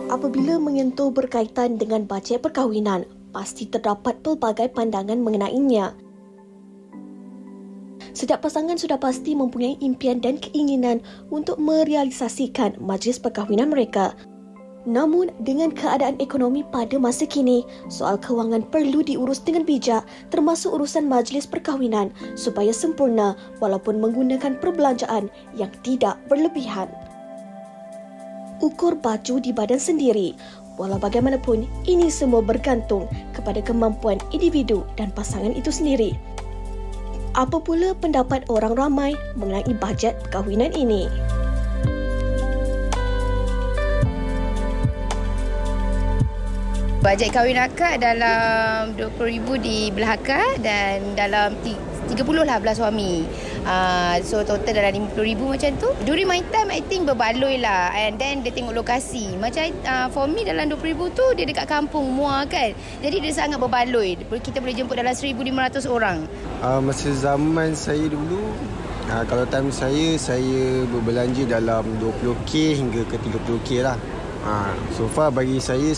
Apabila menyentuh berkaitan dengan bajet perkahwinan, pasti terdapat pelbagai pandangan mengenainya. Setiap pasangan sudah pasti mempunyai impian dan keinginan untuk merealisasikan majlis perkahwinan mereka. Namun, dengan keadaan ekonomi pada masa kini, soal kewangan perlu diurus dengan bijak, termasuk urusan majlis perkahwinan supaya sempurna walaupun menggunakan perbelanjaan yang tidak berlebihan. Ukur baju di badan sendiri. Walau bagaimanapun, ini semua bergantung kepada kemampuan individu dan pasangan itu sendiri. Apa pula pendapat orang ramai mengenai bajet perkahwinan ini? Bajet kahwin akad dalam 20,000 di belah akad dan dalam 30 lah belah suami. So total dalam 50,000 macam tu. During my time, I think berbaloi lah. And then dia tengok lokasi. Macam for me dalam 20,000 tu dia dekat kampung Muar kan. Jadi dia sangat berbaloi. Kita boleh jemput dalam 1,500 orang. Masa zaman saya dulu, kalau time saya berbelanja dalam 20k hingga ke 30k lah. So far bagi saya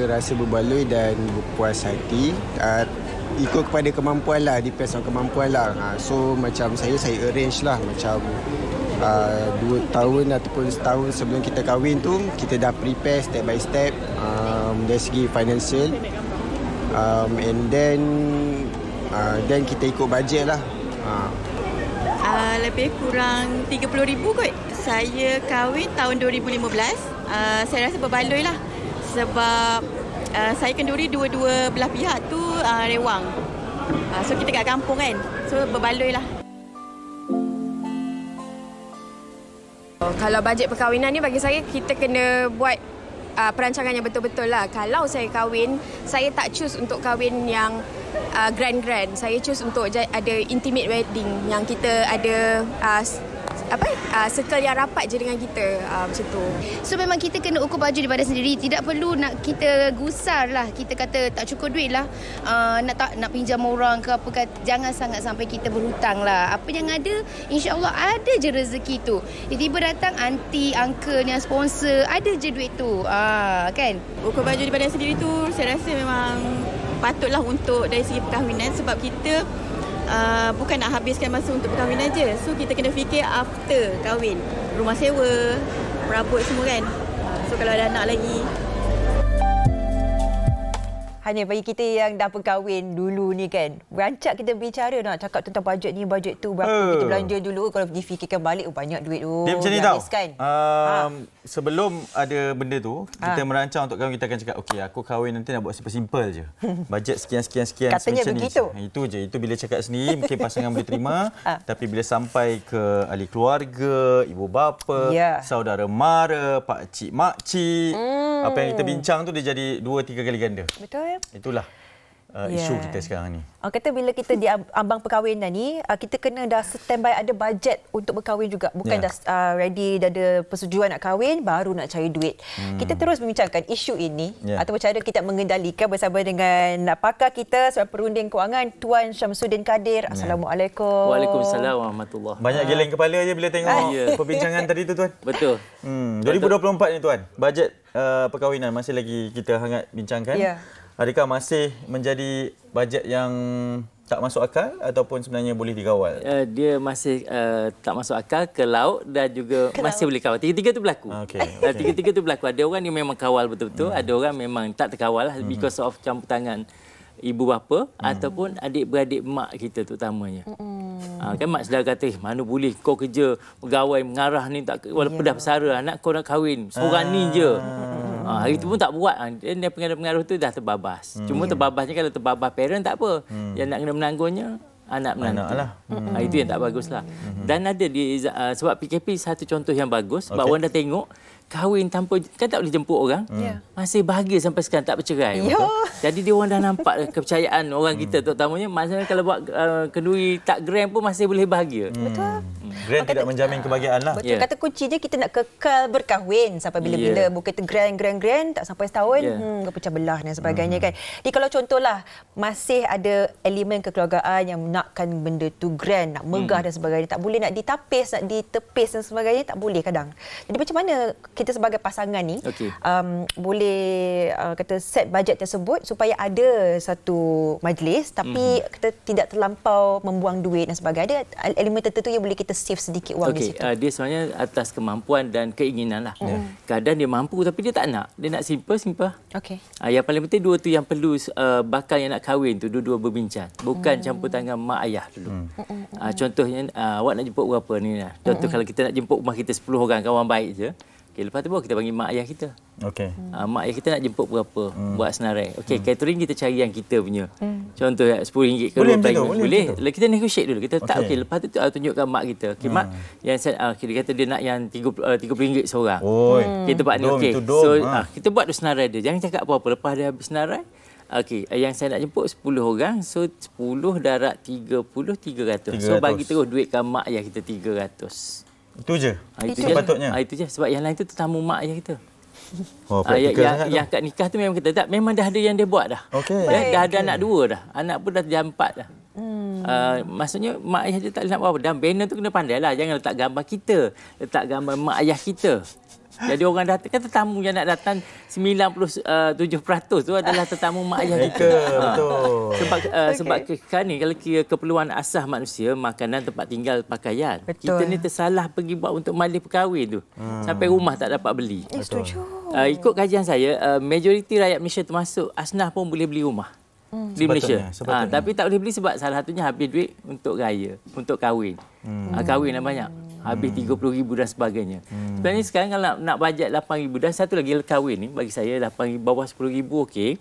rasa berbaloi dan berpuas hati. Ikut kepada kemampuan lah, depends on kemampuan lah. So macam saya arrange lah macam 2 tahun ataupun setahun sebelum kita kahwin tu, kita dah prepare step by step dari segi financial. And then kita ikut bajet lah. Lebih kurang 30,000 kot. Saya kahwin tahun 2015. Saya rasa berbaloi lah. Sebab saya kenduri dua-dua belah pihak tu rewang. So kita kat kampung kan. So berbaloi lah. Kalau bajet perkahwinan ni bagi saya kita kena buat perancangan yang betul-betul lah. Kalau saya kahwin, saya tak choose untuk kahwin yang grand-grand. Saya choose untuk ada intimate wedding yang kita ada circle yang rapat je dengan kita, macam tu. So memang kita kena ukur baju daripada sendiri. Tidak perlu nak kita gusar lah. Kita kata tak cukup duit lah, nak pinjam orang ke apa. Jangan sangat sampai kita berhutang lah. Apa yang ada, insyaAllah ada je rezeki tu. Tiba-tiba datang aunty, uncle yang sponsor, ada je duit tu. Kan? Ukur baju daripada sendiri tu saya rasa memang patutlah untuk dari segi perkahwinan. Sebab kita bukan nak habiskan masa untuk perkahwinan je. So kita kena fikir after kahwin, rumah sewa, perabot semua kan. So kalau ada anak lagi, hanya bagi kita yang dah berkahwin dulu ni kan, rancak kita berbicara nak cakap tentang bajet ni, bajet tu, berapa kita belanja dulu. Kalau difikirkan balik, banyak duit tu. Dia macam ni tau. Sebelum ada benda tu, kita merancang untuk kahwin, kita akan cakap, okey, aku kahwin nanti nak buat simple-simple je. Bajet sekian. Katanya begitu. Itu je. Itu bila cakap sendiri, mungkin pasangan boleh terima. Tapi bila sampai ke ahli keluarga, ibu bapa, saudara mara, pak cik, mak cik, apa yang kita bincang tu dia jadi 2-3 kali ganda. Betul. Itulah isu kita sekarang ni. Kata bila kita di ambang perkahwinan ni, kita kena dah standby ada bajet untuk berkahwin juga. Bukan dah ready, dah ada persetujuan nak kahwin, baru nak cari duit. Kita terus membincangkan isu ini atau cara kita mengendalikan bersama dengan pakar kita, seorang perunding kewangan, Tuan Syamsuddin Kadir. Assalamualaikum. Waalaikumsalam warahmatullahi. Banyak geleng kepala je bila tengok perbincangan tadi tu, Tuan. Betul. 2024 ni, Tuan. Bajet perkahwinan masih lagi kita hangat bincangkan. Adakah masih menjadi bajet yang tak masuk akal ataupun sebenarnya boleh dikawal? Dia masih tak masuk akal, ke laut dan juga masih boleh kawal. Tiga-tiga tu berlaku. Tiga-tiga tu berlaku. Ada orang yang memang kawal betul-betul, ada orang memang tak terkawal lah because of campur tangan ibu bapa ataupun adik-beradik mak kita terutamanya. Kan mak saudara kata, mana boleh kau kerja pegawai mengarah ni, tak, walaupun dah bersara, anak kau nak kahwin, seorang ni je. Hari tu pun tak buat. Dia pengaruh tu dah terbabas. Cuma terbabasnya, kalau terbabas parent tak apa. Yang nak kena menanggungnya anak menantu. Itu yang tak baguslah. Dan ada sebab PKP satu contoh yang bagus. Sebab orang dah tengok kahwin tanpa, kan tak boleh jemput orang, masih bahagia sampai sekarang, tak bercerai. Jadi dia orang dah nampak kepercayaan orang kita terutamanya. Maksudnya kalau buat kenduri tak grand pun masih boleh bahagia. Betul. Grand tidak menjamin kebahagiaan lah. Betul. Kata kuncinya kita nak kekal berkahwin sampai bila-bila. Bukan kita grand tak sampai setahun pecah belah dan sebagainya kan. Jadi kalau contohlah masih ada elemen kekeluargaan yang nakkan benda tu grand, nak megah dan sebagainya, tak boleh nak ditapis, nak ditepis dan sebagainya, tak boleh kadang. Jadi macam mana kita sebagai pasangan ni boleh kata set bajet tersebut supaya ada satu majlis tapi kita tidak terlampau membuang duit dan sebagainya. Ada elemen tertentu yang boleh kita save sedikit wang di situ. Dia sebenarnya atas kemampuan dan keinginan lah. Kadang dia mampu tapi dia tak nak. Dia nak simple. Yang paling penting dua tu yang perlu bakal yang nak kahwin tu dua-dua berbincang. Bukan campur tangan mak ayah dulu. Contohnya awak nak jemput berapa ni lah. Contoh kalau kita nak jemput rumah kita 10 orang kawan baik je. Lepas tu baru kita panggil mak ayah kita. Mak ayah kita nak jemput berapa buat senarai. Catering kita cari yang kita punya. Contoh RM10 ke RM20. Boleh. Kita negotiate dulu. Kita tak lepas tu tunjukkan mak kita. Mak yang dia kata dia nak yang RM30 seorang. Kita buat ni So kita buat tu senarai dia. Jangan cakap apa-apa lepas dia habis senarai. Yang saya nak jemput 10 orang. So 10 darab 30 300. So bagi terus duitkan mak ayah kita 300. Itu je? Itu patutnya? Itu je. Sebab yang lain tu tetamu mak ayah kita. Yang kat nikah tu memang kita tak. Memang dah ada yang dia buat dah. Dah ada anak 2 dah. Anak pun dah jam 4 dah. Maksudnya mak ayah dia tak boleh nak buat apa. Dan banner tu kena pandai lah. Jangan letak gambar kita. Letak gambar mak ayah kita. Jadi orang datang, kan tetamu yang nak datang 97% tu adalah tetamu mak ayah kita. Betul. Sebab kan ni kalau kira keperluan asas manusia, makanan, tempat tinggal, pakaian. Kita ni tersalah pergi buat untuk majlis perkahwin tu. Sampai rumah tak dapat beli. Setuju. Ikut kajian saya, majoriti rakyat Malaysia termasuk Asnaf pun boleh beli rumah. Di Malaysia. Tapi tak boleh beli sebab salah satunya habis duit untuk raya, untuk kahwin. Kahwin dah banyak. Habis RM30,000 dan sebagainya. Sebenarnya sekarang kalau nak bajet RM8,000 dan satu lagi kahwin ni bagi saya RM8,000 bawah RM10,000 okey.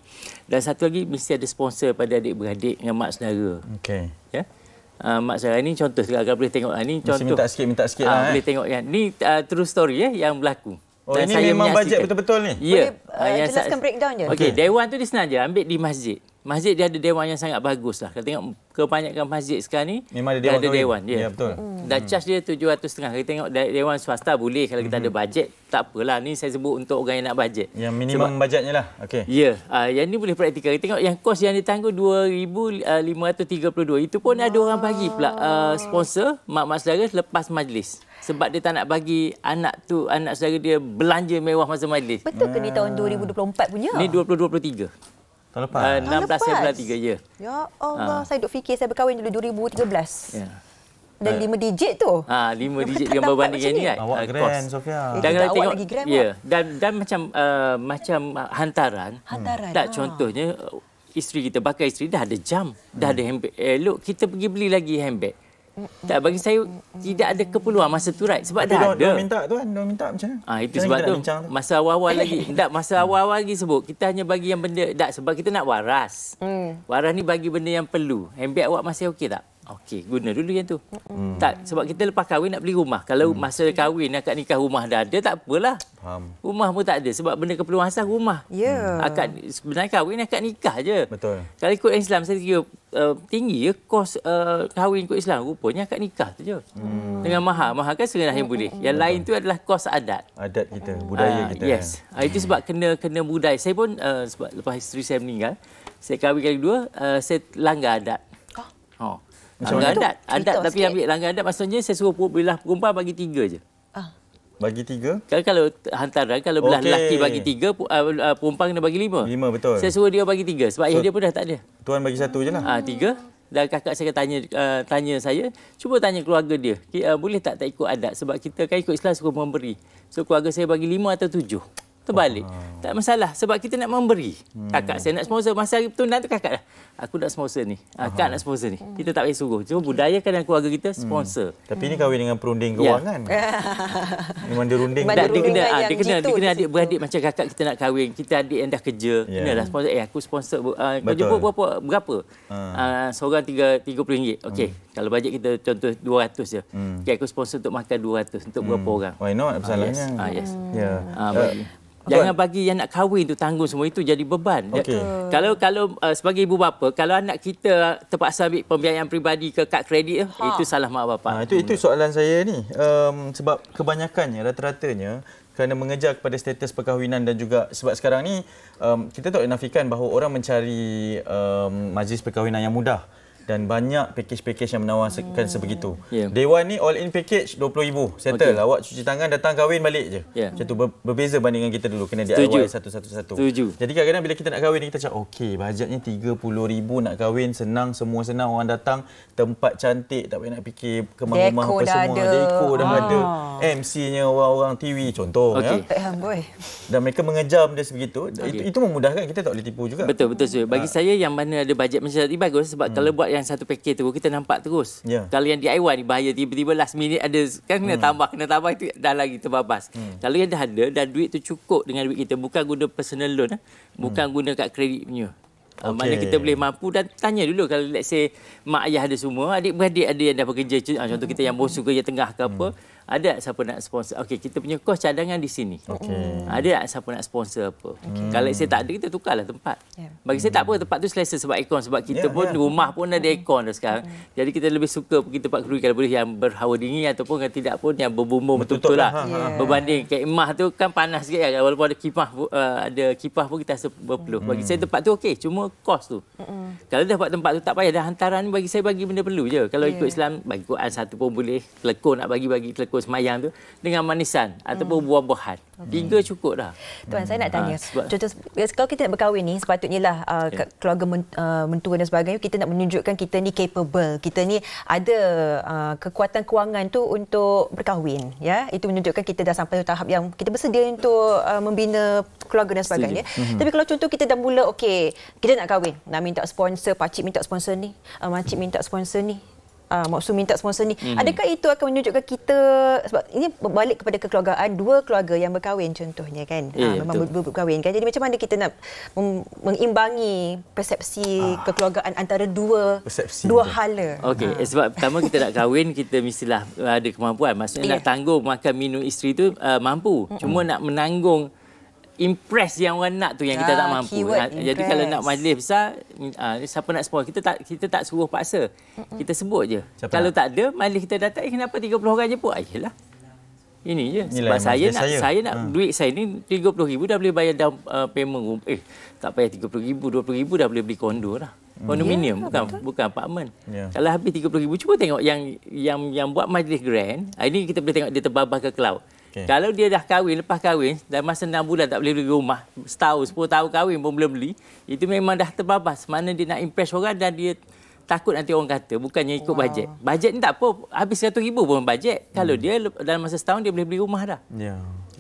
Dan satu lagi mesti ada sponsor pada adik-beradik dengan mak saudara. Mak saudara ni contoh kalau boleh tengok ni contoh. Mesti minta sikit lah. Boleh tengok yang ni true story yang berlaku. Dan ini saya memang bajet betul-betul ni. Boleh jelaskan breakdown je. Dewan tu dia sengaja ambil di masjid. Masjid dia ada dewan yang sangat bagus lah. Kalau tengok kebanyakan masjid sekarang ni memang dia ada dewan. Ya, betul. Dan charge dia RM750. Kalau tengok dewan swasta boleh kalau kita ada bajet. Tak apalah. Ni saya sebut untuk orang yang nak bajet. Yang minimum bajetnya lah. Yang ni boleh praktikal. Kita tengok yang kos yang ditanggung RM2,532. Itu pun ada orang bagi pula sponsor mak-mak saudara lepas majlis. Sebab dia tak nak bagi anak saudara dia belanja mewah masa majlis. Betul ke ni tahun 2024 punya? Ni 2023. Tahun lepas? 16 bulan 3, ya. Ya Allah, saya duk fikir saya berkahwin dulu 2013. Dan 5 digit tu. 5 digit dengan berbanding yang ni kan. Awak grand, Sofia. Dan kalau tengok, dan macam hantaran. Tak, contohnya isteri kita, bakal isteri dah ada jam, dah ada handbag. Elok kita pergi beli lagi handbag. Tak, bagi saya tidak ada keperluan masa tu, right? Sebab dah ada. Dia minta tuan, dia minta macam mana? Itu sebab tu masa awal-awal lagi. Masa awal-awal lagi sebut. Kita hanya bagi yang benda, sebab kita nak waras. Waras ni bagi benda yang perlu. Handbag awak masih okey tak? Okey, guna dulu yang tu. Tak, sebab kita lepas kahwin nak beli rumah. Kalau masa kahwin, akad nikah rumah dah ada, tak apalah. Faham. Rumah pun tak ada. Sebab benda keperluan asas rumah. Sebenarnya kahwin akad nikah je. Betul. Kalau ikut Islam, saya kira tinggi ya kos kahwin ikut Islam. Rupanya akad nikah tu je. Dengan mahar. Mahar kan setengah yang boleh. Yang lain tu adalah kos adat. Adat kita, budaya kita. Yes. Itu sebab kena budaya. Saya pun sebab lepas isteri saya meninggal, saya kahwin kali kedua, saya langgar adat. Langgar adat tapi ambil langgar adat maksudnya saya suruh belah perempuan bagi 3 je. Bagi 3? Kalau hantaran kalau belah lelaki bagi 3, perempuan kena bagi 5. 5 betul. Saya suruh dia bagi 3 sebab ayah dia pun dah tak ada. Tuan bagi 1 je lah. 3. Dan kakak saya tanya saya, cuba tanya keluarga dia, boleh tak ikut adat sebab kita kan ikut Islam suruh memberi. So keluarga saya bagi 5 atau 7. Terbalik. Tak masalah sebab kita nak memberi. Kakak saya nak sponsor masa hari pertunangan tu kakak dah. Aku nak sponsor ni. Kak nak sponsor ni. Kita tak payah suruh. Cuma budayakan dalam keluarga kita sponsor. Tapi ni kahwin dengan perunding kewangan. Memang dia runding. Dia kena adik-beradik macam kakak kita nak kahwin. Kita adik yang dah kerja. Kenalah sponsor. Aku sponsor. Kau jemput berapa? Seorang RM30. Okey. Kalau bajet kita contoh 200 je. Aku sponsor untuk makan 200 untuk berapa orang. Why not? Salahnya. Yes. Jangan bagi yang nak kahwin tu tanggung semua itu jadi beban. Kalau sebagai ibu bapa, kalau anak kita terpaksa ambil pembiayaan peribadi ke kad kredit, itu salah mak bapak. Itu soalan saya ni. Sebab kebanyakannya, rata-ratanya kerana mengejar kepada status perkahwinan dan juga sebab sekarang ni kita tak boleh nafikan bahawa orang mencari majlis perkahwinan yang mudah dan banyak package-package yang menawarkan sebegitu. Day one ni all in package RM20,000. Settle. Awak cuci tangan, datang kahwin, balik je. Macam tu berbeza banding dengan kita dulu. Kena DIY satu-satu. Jadi kadang-kadang bila kita nak kahwin, kita cakap okey, bajetnya RM30,000 nak kahwin, senang, semua senang. Orang datang, tempat cantik, tak payah nak fikir kemah-kemah apa semua. Dekor dah ada. MC-nya orang-orang TV contoh. Dan mereka mengejar benda sebegitu. Itu memudahkan, kita tak boleh tipu juga. Betul. Bagi saya yang mana ada bajet macam tadi bagus sebab kalau buat yang satu paket tu kita nampak terus. Kalau yang DIY ni bahaya, tiba-tiba last minute ada kan kena tambah itu dah lagi terbabas. Kalau yang dah ada dan duit tu cukup dengan duit kita, bukan guna personal loan, bukan guna kad kredit punya. Mana kita boleh mampu dan tanya dulu kalau let's say mak ayah ada semua, adik-beradik ada yang dah bekerja, contoh kita yang bosu kerja tengah ke apa, ada siapa nak sponsor? Okey, kita punya kos cadangan di sini. Ada siapa nak sponsor apa? Kalau saya tak ada, kita tukarlah tempat. Bagi saya tak apa tempat tu selesa sebab aircon, sebab kita pun rumah pun ada aircon dah sekarang. Jadi kita lebih suka pergi tempat kedua kalau boleh yang berhawa dingin ataupun kalau tidak pun yang berbumbung betul-betul lah. Berbanding kemah tu kan panas sikit kan, walaupun ada kipas pun kita rasa berpeluh. Bagi saya tempat tu okey, cuma kos tu. Kalau dah buat tempat tu tak payah dah hantaran ni, bagi saya bagi benda perlu je. Kalau ikut Islam bagi Quran satu pun boleh, telekor nak bagi telekor semayang tu dengan manisan ataupun buah-buahan. 3 cukup dah. Tuan, saya nak tanya. Contoh kalau kita nak berkahwin ni sepatutnya lah keluarga mentua dan sebagainya, kita nak menunjukkan kita ni capable. Kita ni ada kekuatan kewangan tu untuk berkahwin, ya. Itu menunjukkan kita dah sampai tahap yang kita bersedia untuk membina keluarga dan sebagainya. Tapi kalau contoh kita dah mula okey, kita nak kahwin, nak minta sponsor, pakcik minta sponsor ni, makcik minta sponsor ni, maksud minta sponsor ni. Adakah itu akan menunjukkan kita, sebab ini berbalik kepada kekeluargaan, dua keluarga yang berkahwin contohnya kan, memang berkahwin kan. Jadi macam mana kita nak mengimbangi persepsi kekeluargaan antara dua hala? Okey, sebab pertama kita nak kahwin, kita mestilah ada kemampuan. Maksudnya nak tanggung makan minum isteri tu mampu. Cuma nak menanggung impress yang orang nak tu yang kita tak mampu. Jadi kalau nak majlis besar, siapa nak sponsor, kita tak suruh paksa. Kita sebut je. Kalau tak ada, majlis kita datang, kenapa 30 orang je pun? Ayolah. Ini je. Sebab saya nak duit saya ni 30,000 dah boleh bayar down payment. Tak payah 30,000, 20,000 dah boleh beli kondo dah. Kondominium, bukan apartmen. Kalau habis 30,000, cuba tengok yang buat majlis grand. Ini kita boleh tengok dia terbabah ke cloud. Kalau dia dah kahwin, lepas kahwin, dan masa 6 bulan tak boleh beli rumah, setahun, 10 tahun kahwin pun belum beli, itu memang dah terbabas. Mana dia nak impress orang dan dia takut nanti orang kata, bukannya ikut bajet. Bajet ni tak apa, habis 100,000 pun bajet. Kalau dia dalam masa setahun, dia boleh beli rumah dah.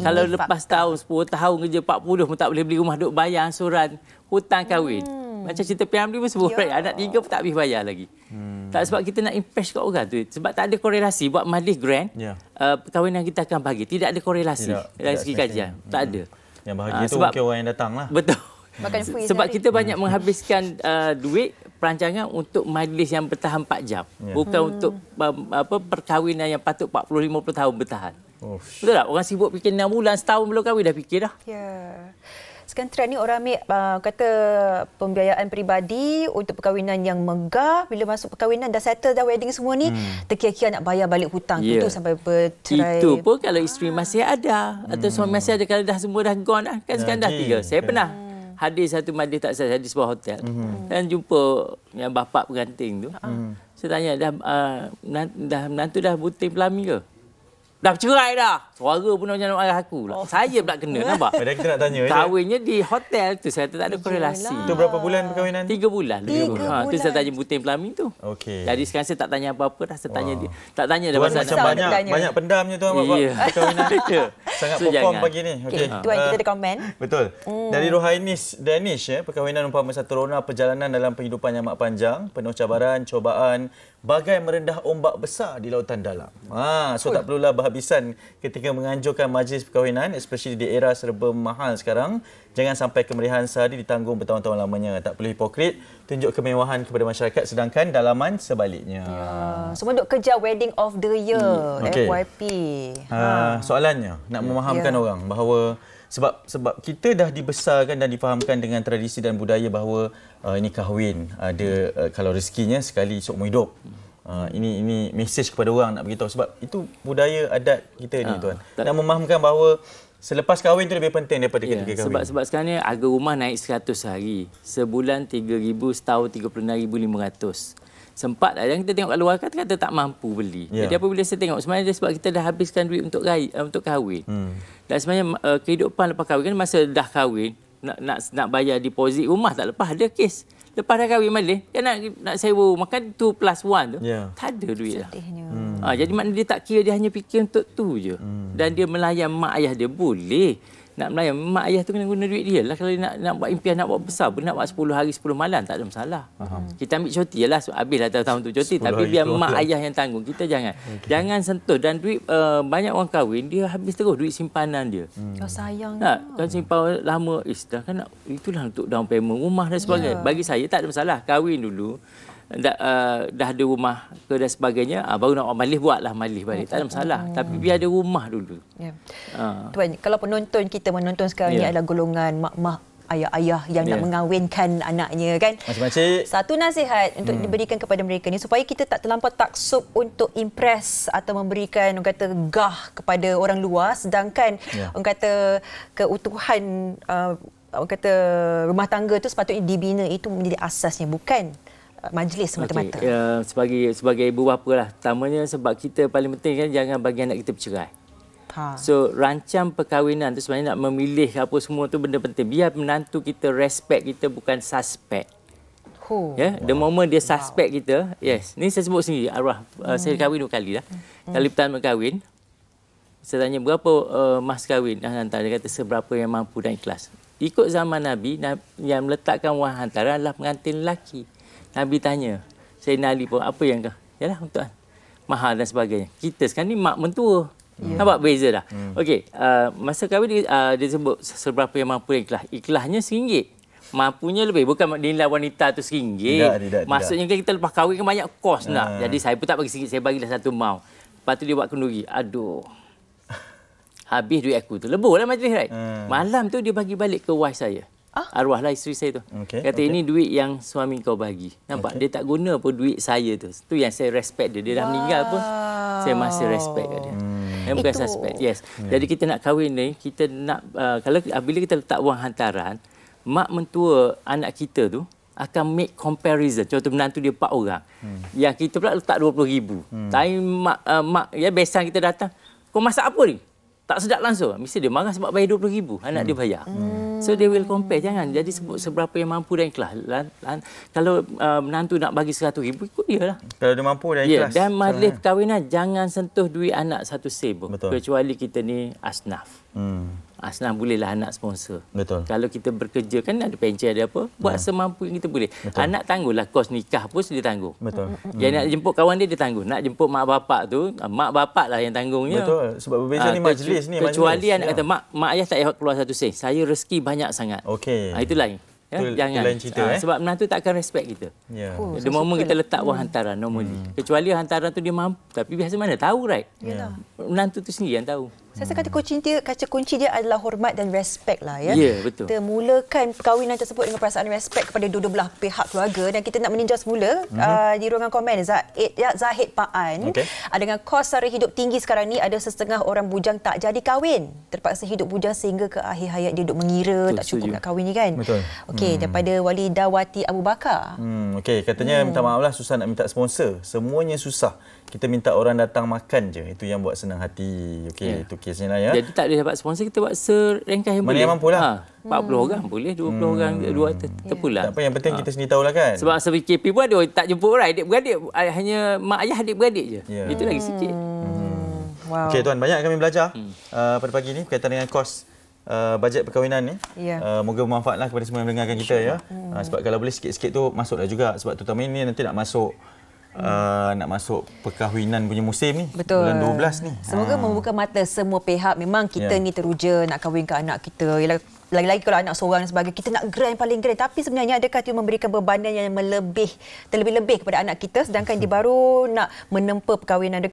Kalau lepas tahun, 10 tahun kerja, 40 pun tak boleh beli rumah, duk bayar ansuran, hutang kahwin. Macam cerita P.M.D. pun sebut, anak 3 pun tak habis bayar lagi. Tak, sebab kita nak impress kat orang tu. Sebab tak ada korelasi. Buat majlis grand, perkahwinan kita akan bagi. Tidak ada korelasi dari segi kajian. Tak ada. Yang bahagia tu mungkin orang yang datang lah. Betul. Sebab kita banyak menghabiskan duit perancangan untuk majlis yang bertahan 4 jam. Bukan untuk perkahwinan yang patut 40-50 tahun bertahan. Betul tak? Orang sibuk fikir 6 bulan, setahun belum kahwin dah fikir dah. Sekarang trend ni orang ambil kata pembiayaan peribadi untuk perkahwinan yang megah. Bila masuk perkahwinan dah settle dah wedding semua ni, terkira-kira nak bayar balik hutang tu sampai bercerai. Itu pun kalau isteri masih ada atau suami masih ada, kalau dah semua dah gone kan sekarang dah 3. Saya pernah hadir satu majlis, tak saya di sebuah hotel dan jumpa yang bapa pengantin tu. Saya tanya, dah menantu dah buting pelami ke? Dah bercerai dah. Suara pun macam arah aku lah. Saya pula kena, nampak? Padahal kita nak tanya. Kahwinnya di hotel tu, saya tak ada korelasi. Itu berapa bulan perkahwinan? 3 bulan. 3 bulan. Tu saya tanya buting pelami tu. Jadi sekarang saya tak tanya apa-apa dah. Saya tanya dia. Tak tanya dah pasal macam banyak pendamnya tuan bapak perkahwinan. Sangat perform pagi ni. Tuan, kita ada komen. Betul. Dari Rohainis Danish, perkahwinan umpama satu rona perjalanan dalam kehidupan yang amat panjang, penuh cabaran, cobaan, bagai merendah ombak besar di lautan dalam. So tak perlulah berhabisan ketika menganjurkan majlis perkahwinan, especially di era serba mahal sekarang. Jangan sampai kemeriahan sehari ditanggung bertahun-tahun lamanya. Tak perlu hipokrit, tunjuk kemewahan kepada masyarakat, sedangkan dalaman sebaliknya. Semua duk kejar wedding of the year, FYP. Soalannya, nak memahamkan orang bahawa Sebab kita dah dibesarkan dan difahamkan dengan tradisi dan budaya bahawa ini kahwin ada kalau rezekinya sekali seumur hidup. Ini mesej kepada orang nak beritahu sebab itu budaya adat kita ni tuan. Dan memahamkan bahawa selepas kahwin tu lebih penting daripada ketika kahwin. Sebab sekarang ni harga rumah naik 100 hari. Sebulan 3,000, setahun 36,500. Sempat yang kita tengok kat luar kata tak mampu beli. Jadi apabila saya tengok sebenarnya sebab kita dah habiskan duit untuk kahwin. Dan sebenarnya kehidupan lepas kahwin kan masa dah kahwin nak bayar deposit rumah tak lepas ada kes. Lepas dah kahwin balik kan nak sewa rumah kan 2+1 tu. Tak ada duit dah. Jadi maknanya dia tak kira, dia hanya fikir untuk tu je. Dan dia melayan mak ayah dia boleh. Nak melayan mak ayah tu kena guna duit dia lah. Kalau nak buat impian, nak buat besar pun, nak buat 10 hari 10 malam tak ada masalah. Kita ambil cuti lah, habislah tahun tu cuti. Tapi biar mak ayah yang tanggung. Kita jangan sentuh. Dan duit banyak orang kahwin, dia habis terus duit simpanan dia. Sayang. Kan simpan lama, itulah untuk down payment rumah dan sebagainya. Bagi saya tak ada masalah. Kahwin dulu, dah ada rumah ke dan sebagainya, baru nak malih, buatlah malih balik. Tak ada masalah. Tapi biar ada rumah dulu. Tuan, kalau penonton kita menonton sekarang ni adalah golongan mak-mak, ayah-ayah yang nak mengahwinkan anaknya kan. Makcik-makcik. Satu nasihat untuk diberikan kepada mereka ni supaya kita tak terlampau taksub untuk impress atau memberikan orang kata gah kepada orang luar, sedangkan orang kata keutuhan orang kata rumah tangga tu sepatutnya dibina itu menjadi asasnya, bukan majlis semata-mata. Sebagai ibu bapa lah. Pertamanya sebab kita paling penting kan jangan bagi anak kita bercerai. So rancang perkahwinan tu sebenarnya nak memilih apa semua tu benda penting. Biar menantu kita respect kita, bukan suspect. The moment dia suspect kita, ni saya sebut sendiri arwah. Saya kahwin 2 kali dah. Kali pertama kahwin, saya tanya berapa mas kahwin, hantar. Dia kata seberapa yang mampu dan ikhlas. Ikut zaman Nabi, yang meletakkan wang hantaran adalah pengantin lelaki. Nabi tanya, Sayyidina Ali pun, apa yang yalah untuk mahal dan sebagainya. Kita sekarang ni mak mentua. Nampak beza dah. Okey, masa kahwin dia sebut seberapa yang mampu yang ikhlas. Ikhlasnya RM1. Mampunya lebih, bukan nilai wanita tu RM1. Maksudnya kan kita lepas kahwin kan banyak kos nak. Jadi saya pun tak bagi RM1, saya bagilah 1 maw. Lepas tu dia buat kenduri. Aduh. Habis duit aku tu. Lebuhlah majlis, right? Malam tu dia bagi balik ke wife saya. Arwahlah isteri saya tu. Kata ini duit yang suami kau bagi. Nampak? Dia tak guna pun duit saya tu. Tu yang saya respect dia. Dia dah meninggal pun saya masih respect kat dia. Bukan suspect. Jadi kita nak kahwin ni, kita nak kalau bila kita letak wang hantaran, mak mentua anak kita tu akan make comparison. Contoh menantu dia 4 orang. Yang kita pula letak 20,000. Tapi mak besan kita datang, kau masak apa ni? Tak sedap langsung. Mesti dia marah sebab bayar 20,000. Anak dia bayar. So they will compare. Jangan. Jadi seberapa yang mampu dan ikhlas. Kalau menantu nak bagi 100,000, ikut dia lah. Kalau dia mampu dan ikhlas. Dan majlis perkahwinan, jangan sentuh duit anak 1 sen pun. Kecuali kita ni asnaf. Asnaf bolehlah anak sponsor. Kalau kita bekerja kan ada pencen ada apa, buat semampu yang kita boleh. Anak tangguhlah kos nikah pun dia tangguh. Yang nak jemput kawan dia tangguh. Nak jemput mak bapak tu, mak bapak lah yang tanggungnya. Sebab berbeza ni majlis ni. Kecuali anak kata mak ayah tak payah keluar 1 sen. Saya rezeki banyak sangat. Itu lain. Jangan. Sebab menantu tak akan respect kita. The moment kita letak wang hantaran normally. Kecuali hantaran tu dia mampu. Tapi biasa mana tahu, right? Menantu tu sendiri yang tahu. Saya rasa kata kunci dia adalah hormat dan respect lah ya. Betul. Kita mulakan perkahwinan tersebut dengan perasaan respect kepada dua-dua belah pihak keluarga, dan kita nak meninjau semula di ruangan komen Zahid Paan. Dengan kos sara hidup tinggi sekarang ni, ada setengah orang bujang tak jadi kahwin. Terpaksa hidup bujang sehingga ke akhir hayat dia duduk mengira tak cukup nak kahwin ni kan. Okey, daripada Walidah Wati Abu Bakar. Katanya minta maaf lah, susah nak minta sponsor. Semuanya susah. Kita minta orang datang makan je. Itu yang buat senang hati. Itu kesnya lah ya. Jadi tak boleh dapat sponsor, kita buat serengkah yang boleh. Mana yang mampu lah. 40 orang boleh, 20 orang, 2 terpulang. Tak apa, yang penting kita sendiri tahulah kan. Sebab masa PKP pun ada tak jemput orang, adik-beradik. Hanya mak ayah adik-beradik je. Itu lagi sikit. Okey tuan, banyak kami belajar pada pagi ni berkaitan dengan kos bajet perkahwinan ni. Moga bermanfaatlah kepada semua yang mendengarkan kita ya. Sebab kalau boleh sikit-sikit tu masuklah juga. Sebab terutama ini nanti nak masuk perkahwinan punya musim ni. Bulan 12 ni. Semoga membuka mata semua pihak. Memang kita ni teruja nak kahwinkan anak kita. Lagi-lagi kalau anak seorang dan sebagainya, kita nak grand, paling grand. Tapi sebenarnya adakah itu memberikan bebanan yang terlebih-lebih kepada anak kita, sedangkan dia baru nak menempa perkahwinan